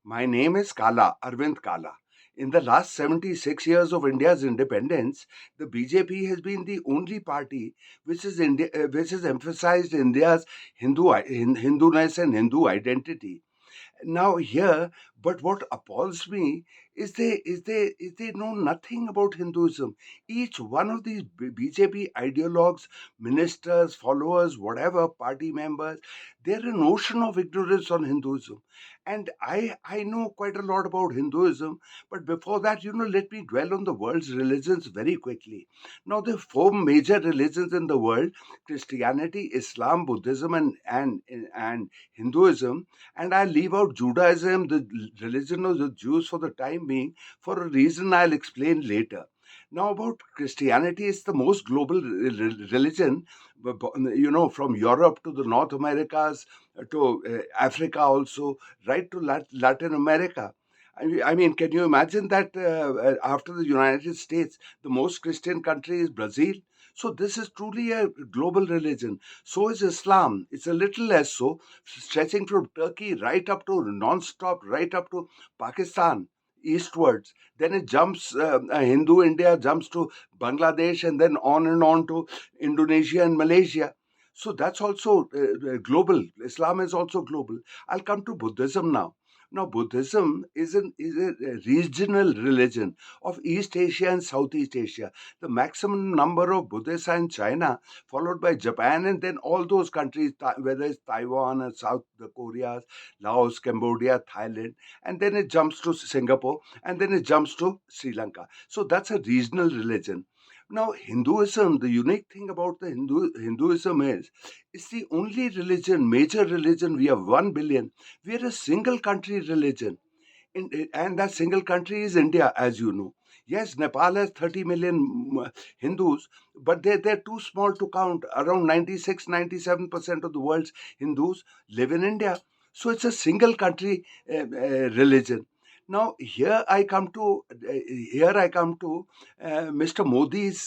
My name is Kala, Arvind Kala. In the last 76 years of India's independence, the BJP has been the only party which has emphasized India's Hinduness and Hindu identity. Now here, but what appalls me is they know nothing about Hinduism. Each one of these BJP ideologues, ministers, followers, whatever party members, they're an ocean of ignorance on Hinduism. And I know quite a lot about Hinduism, but before that, let me dwell on the world's religions very quickly. Now, there are four major religions in the world: Christianity, Islam, Buddhism, and Hinduism. And I leave out Judaism, the religion of the Jews, for the time being, for a reason I'll explain later. Now, about Christianity, it's the most global religion, from Europe to the North Americas to Africa, also, right to Latin America. I mean, can you imagine that after the United States, the most Christian country is Brazil? So, this is truly a global religion. So is Islam. It's a little less so, stretching from Turkey right up to non-stop, right up to Pakistan, eastwards. Then it jumps, Hindu India jumps to Bangladesh, and on to Indonesia and Malaysia. So that's also global. Islam is also global. I'll come to Buddhism now. Now, Buddhism is a regional religion of East Asia and Southeast Asia. The maximum number of Buddhists are in China, followed by Japan, and then all those countries, whether it's Taiwan or South Korea, Laos, Cambodia, Thailand, and then it jumps to Singapore, and then it jumps to Sri Lanka. So that's a regional religion. Now, Hinduism, the unique thing about the Hinduism is it's the only religion, major religion. We have 1 billion. We are a single country religion, and that single country is India, as you know. Yes, Nepal has 30 million Hindus, but they're too small to count. Around 96, 97% of the world's Hindus live in India. So it's a single country religion. Now here I come to Mr. Modi's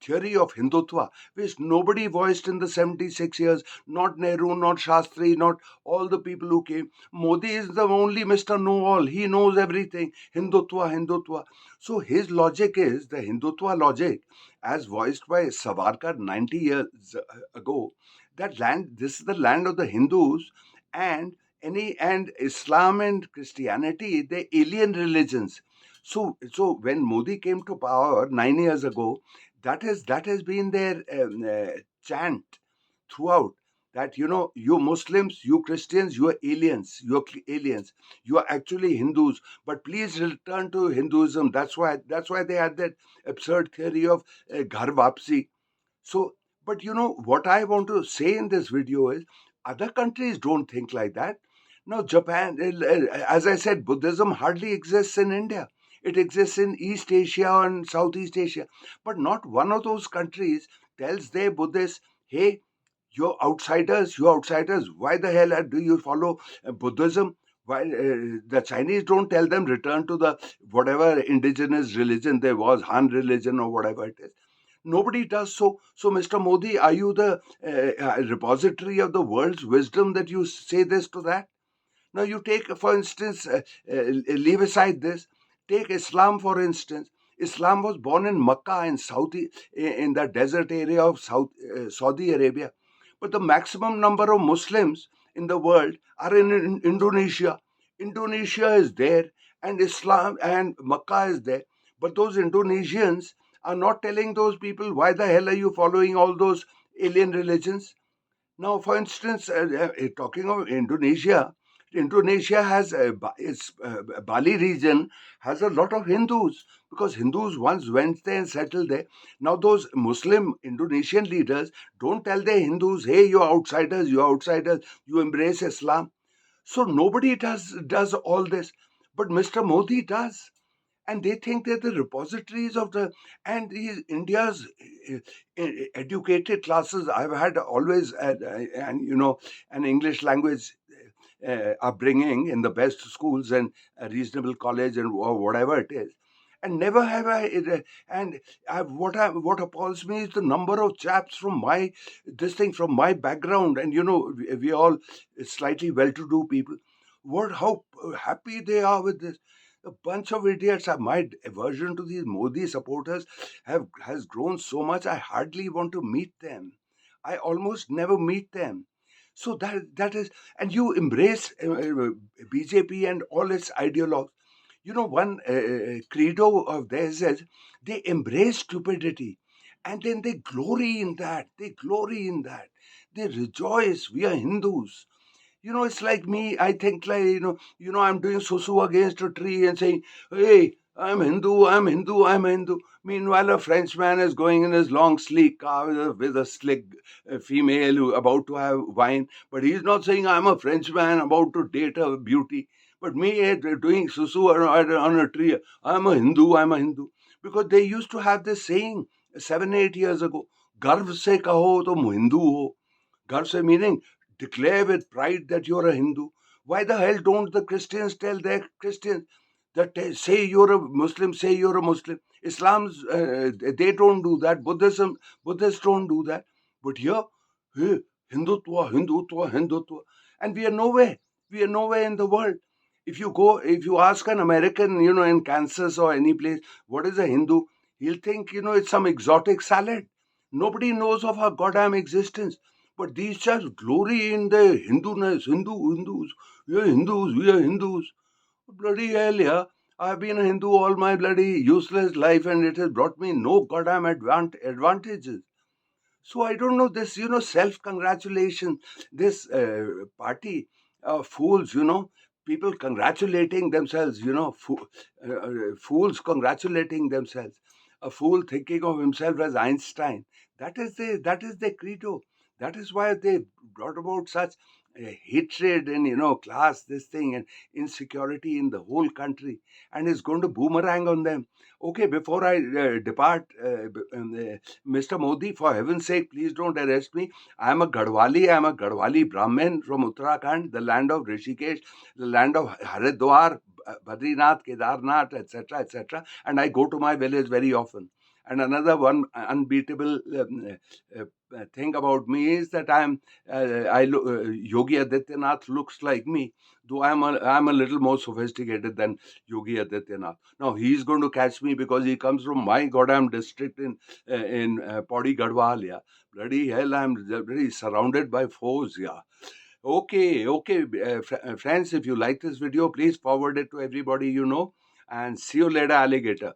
theory of Hindutva, which nobody voiced in the 76 years. Not Nehru, not Shastri, not all the people who came. Modi is the only Mr. Know All. He knows everything. Hindutva, Hindutva. So his logic is the Hindutva logic, as voiced by Savarkar 90 years ago. This is the land of the Hindus, and Islam and Christianity, they alien religions. So when Modi came to power 9 years ago, that has been their chant throughout, that you Muslims, you Christians, you are aliens, aliens, you are actually Hindus, but please return to Hinduism. That's why they had that absurd theory of ghar vapsi. So, but what I want to say in this video is other countries don't think like that. Now, Japan, as I said, Buddhism hardly exists in India. It exists in East Asia and Southeast Asia. But not one of those countries tells their Buddhists, hey, you're outsiders. Why the hell do you follow Buddhism? Why the Chinese don't tell them return to the whatever indigenous religion there was, Han religion or whatever it is. Nobody does so. So, Mr. Modi, are you the repository of the world's wisdom that you say this to that? Now, you take, for instance, leave aside this, take Islam, for instance. Islam was born in Makkah in in the desert area of Saudi Arabia. But the maximum number of Muslims in the world are in Indonesia. Indonesia is there, and Islam and Makkah is there. But those Indonesians are not telling those people, why the hell are you following all those alien religions? Now, for instance, talking of Indonesia, Indonesia has its Bali region has a lot of Hindus, because Hindus once went there and settled there. Now, those Muslim Indonesian leaders don't tell their Hindus, "Hey, you're outsiders, you're outsiders. You embrace Islam." So nobody does all this, but Mr. Modi does, and they think they're the repositories of the and India's educated classes. I've had always and an English language upbringing in the best schools and a reasonable college and or whatever it is. And never have I. And what appalls me is the number of chaps from my background, and we all slightly well-to-do people What, how happy they are with this. A bunch of idiots. My aversion to these Modi supporters has grown so much. I hardly want to meet them. I almost never meet them. So that is, and you embrace BJP and all its ideologues. You know, one credo of theirs is they embrace stupidity, and then they glory in that. They glory in that. They rejoice. We are Hindus. It's like me. I think like I'm doing susu against a tree and saying, "Hey, I'm Hindu. I'm Hindu. I'm Hindu." Meanwhile, a Frenchman is going in his long sleek car with a slick female who about to have wine, but he's not saying, "I'm a Frenchman about to date a beauty." But me doing susu on a tree, I'm a Hindu. I'm a Hindu, because they used to have this saying 7 8 years ago. गर्व से कहो तो हिंदू हो. Garse meaning declare with pride that you're a Hindu. Why the hell don't the Christians tell their Christians that say you're a Muslim, say you're a Muslim? Islam's they don't do that. Buddhists don't do that. But here, hey, Hindutva, Hindutva, Hindutva, and we are nowhere. We are nowhere in the world. If you ask an American, in Kansas or any place, what is a Hindu? He'll think, it's some exotic salad. Nobody knows of our goddamn existence. But these just glory in their Hinduness. Hindus. We are Hindus. We are Hindus. Bloody hell, yeah. I've been a Hindu all my bloody useless life, and it has brought me no goddamn advantages. So I don't know this, self congratulation, this party fools, people congratulating themselves, fools congratulating themselves. A fool thinking of himself as Einstein. That is the credo. That is why they brought about such hatred and class, this thing, and insecurity in the whole country, and it's going to boomerang on them. Okay, before I depart, Mr. Modi, for heaven's sake, please don't arrest me. I'm a Gadwali. I'm a Gadwali Brahmin from Uttarakhand, the land of Rishikesh, the land of Haridwar, Badrinath, Kedarnath, etc., etc. And I go to my village very often. And another one unbeatable thing about me is that Yogi Adityanath looks like me, though I'm a little more sophisticated than Yogi Adityanath. Now he's going to catch me because he comes from my goddamn district in Paudi Garhwal. Yeah, bloody hell, I'm really surrounded by foes. Yeah. Okay, okay, friends. If you like this video, please forward it to everybody you know, and see you later, alligator.